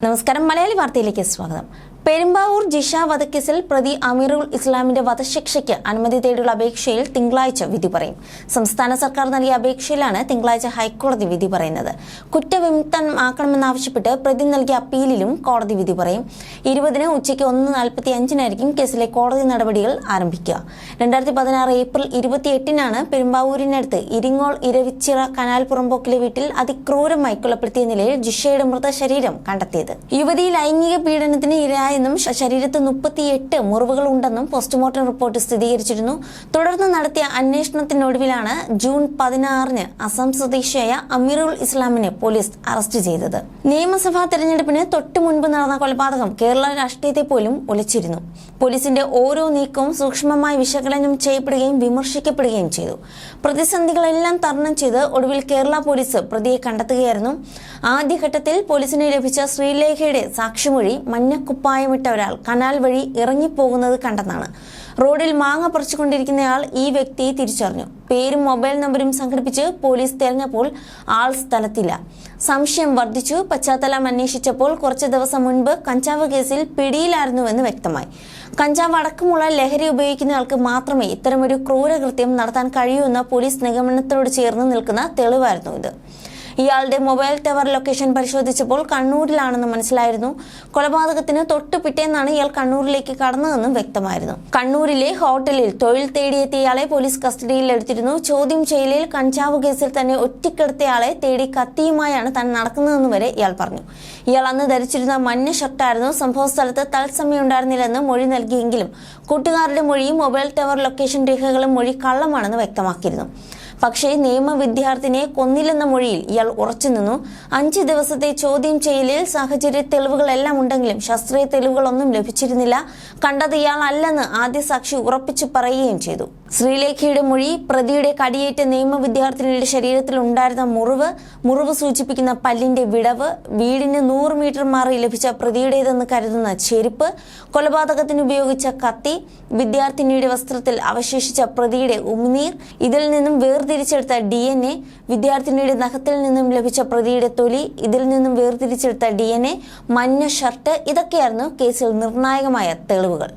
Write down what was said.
നമസ്കാരം. മലയാളി വാർത്തയിലേക്ക് സ്വാഗതം. പെരുമ്പാവൂർ ജിഷ വധക്കേസിൽ പ്രതി അമീറുൽ ഇസ്ലാമിന്റെ വധശിക്ഷയ്ക്ക് അനുമതി തേടിയുള്ള അപേക്ഷയിൽ തിങ്കളാഴ്ച വിധി പറയും. സംസ്ഥാന സർക്കാർ നൽകിയ അപേക്ഷയിലാണ് തിങ്കളാഴ്ച ഹൈക്കോടതി വിധി പറയുന്നത്. കുറ്റവിമുക്തനാക്കണമെന്നാവശ്യപ്പെട്ട് പ്രതി നൽകിയ അപ്പീലിലും കോടതി വിധി പറയും. 20-ന് ഉച്ചയ്ക്ക് 1:45 കേസിലെ കോടതി നടപടികൾ ആരംഭിക്കുക. 2016 ഏപ്രിൽ 28-നാണ് പെരുമ്പാവൂരിനടുത്ത് ഇരിങ്ങോൾ ഇരവിച്ചിറ കനാൽ പുറമ്പോക്കിലെ വീട്ടിൽ അതിക്രൂരമായി കൊലപ്പെടുത്തിയ നിലയിൽ ജിഷയുടെ മൃതശരീരം കണ്ടെത്തിയത്. യുവതി ലൈംഗിക പീഡനത്തിന് ഇരയായ ശരീരത്ത് 38 മുറിവുകൾ ഉണ്ടെന്നും പോസ്റ്റ്മോർട്ടം റിപ്പോർട്ട് സ്ഥിരീകരിച്ചിരുന്നു. തുടർന്ന് നടത്തിയ അന്വേഷണത്തിനൊടുവിലാണ് ജൂൺ 16-ന് അസം സ്വദേശിയായ അമീറുൽ ഇസ്ലാമിനെ പോലീസ് അറസ്റ്റ് ചെയ്തത്. നിയമസഭാ തെരഞ്ഞെടുപ്പിന് തൊട്ടു മുൻപ് നടന്ന കൊലപാതകം കേരള രാഷ്ട്രീയത്തെ പോലും ഉലച്ചിരുന്നു. പോലീസിന്റെ ഓരോ നീക്കവും സൂക്ഷ്മമായി വിശകലനം ചെയ്യപ്പെടുകയും വിമർശിക്കപ്പെടുകയും ചെയ്തു. പ്രതിസന്ധികളെല്ലാം തരണം ചെയ്ത് ഒടുവിൽ കേരള പോലീസ് പ്രതിയെ കണ്ടെത്തുകയായിരുന്നു. ആദ്യഘട്ടത്തിൽ പോലീസിന് ലഭിച്ച ശ്രീലേഖയുടെ സാക്ഷിമൊഴി മഞ്ഞക്കുപ്പായമിട്ട ഒരാൾ കനാൽ വഴി ഇറങ്ങിപ്പോകുന്നത് കണ്ടെന്നാണ്. റോഡിൽ മാങ്ങ പറിച്ചുകൊണ്ടിരിക്കുന്നയാൾ ഈ വ്യക്തിയെ തിരിച്ചറിഞ്ഞു. പേരും മൊബൈൽ നമ്പരും സംഘടിപ്പിച്ച് പോലീസ് തെരഞ്ഞപ്പോൾ ആൾ സ്ഥലത്തില്ല. സംശയം വർദ്ധിച്ചു. പശ്ചാത്തലം അന്വേഷിച്ചപ്പോൾ കുറച്ച് ദിവസം മുൻപ് കഞ്ചാവ് കേസിൽ പിടിയിലായിരുന്നുവെന്ന് വ്യക്തമായി. കഞ്ചാവ് അടക്കമുള്ള ലഹരി ഉപയോഗിക്കുന്നയാൾക്ക് മാത്രമേ ഇത്തരമൊരു ക്രൂരകൃത്യം നടത്താൻ കഴിയൂ എന്ന പോലീസ് നിഗമനത്തോട് ചേർന്ന് നിൽക്കുന്ന തെളിവായിരുന്നു ഇത്. ഇയാളുടെ മൊബൈൽ ടവർ ലൊക്കേഷൻ പരിശോധിച്ചപ്പോൾ കണ്ണൂരിലാണെന്ന് മനസ്സിലായിരുന്നു. കൊലപാതകത്തിന് തൊട്ടു പിറ്റേന്നാണ് ഇയാൾ കണ്ണൂരിലേക്ക് കടന്നതെന്നും വ്യക്തമായിരുന്നു. കണ്ണൂരിലെ ഹോട്ടലിൽ തൊഴിൽ തേടിയെത്തിയ ഇയാളെ പോലീസ് കസ്റ്റഡിയിൽ എടുത്തിരുന്നു. ചോദ്യം ചെയ്യലിൽ കഞ്ചാവ് കേസിൽ തന്നെ ഒറ്റക്കെടുത്തയാളെ തേടി കത്തിയുമായാണ് താൻ നടക്കുന്നതെന്ന് വരെ ഇയാൾ പറഞ്ഞു. ഇയാൾ അന്ന് ധരിച്ചിരുന്ന മഞ്ഞ ഷർട്ടായിരുന്നു. സംഭവ സ്ഥലത്ത് തത്സമയം ഉണ്ടായിരുന്നില്ലെന്ന് മൊഴി നൽകിയെങ്കിലും കൂട്ടുകാരുടെ മൊഴിയും മൊബൈൽ ടവർ ലൊക്കേഷൻ രേഖകളും മൊഴി കള്ളമാണെന്ന് വ്യക്തമാക്കിയിരുന്നു. പക്ഷേ നിയമ വിദ്യാർത്ഥിനിയെ കൊന്നില്ലെന്ന മൊഴിയിൽ ഇയാൾ ഉറച്ചുനിന്നു. 5 ദിവസത്തെ ചോദ്യം ചെയ്യലിൽ സാഹചര്യ തെളിവുകളെല്ലാം ഉണ്ടെങ്കിലും ശാസ്ത്രീയ തെളിവുകളൊന്നും ലഭിച്ചിരുന്നില്ല. കണ്ടത് ഇയാൾ അല്ലെന്ന് ആദ്യ സാക്ഷി ഉറപ്പിച്ചു പറയുകയും ചെയ്തു. ശ്രീലേഖയുടെ മൊഴി, പ്രതിയുടെ കടിയേറ്റ നിയമ വിദ്യാർത്ഥിനിയുടെ ശരീരത്തിൽ ഉണ്ടായിരുന്ന മുറിവ് സൂചിപ്പിക്കുന്ന പല്ലിന്റെ വിടവ്, വീടിന് 100 മീറ്റർ മാറി ലഭിച്ച പ്രതിയുടേതെന്ന് കരുതുന്ന ചെരുപ്പ്, കൊലപാതകത്തിന് ഉപയോഗിച്ച കത്തി, വിദ്യാർത്ഥിനിയുടെ വസ്ത്രത്തിൽ അവശേഷിച്ച പ്രതിയുടെ ഉമിനീർ, ഇതിൽ നിന്നും വേർതിരിച്ചെടുത്ത DNA, വിദ്യാർത്ഥിനിയുടെ നഖത്തിൽ നിന്നും ലഭിച്ച പ്രതിയുടെ തൊലി, ഇതിൽ നിന്നും വേർതിരിച്ചെടുത്ത DNA, മഞ്ഞ ഷർട്ട്, ഇതൊക്കെയായിരുന്നു കേസിൽ നിർണായകമായ തെളിവുകൾ.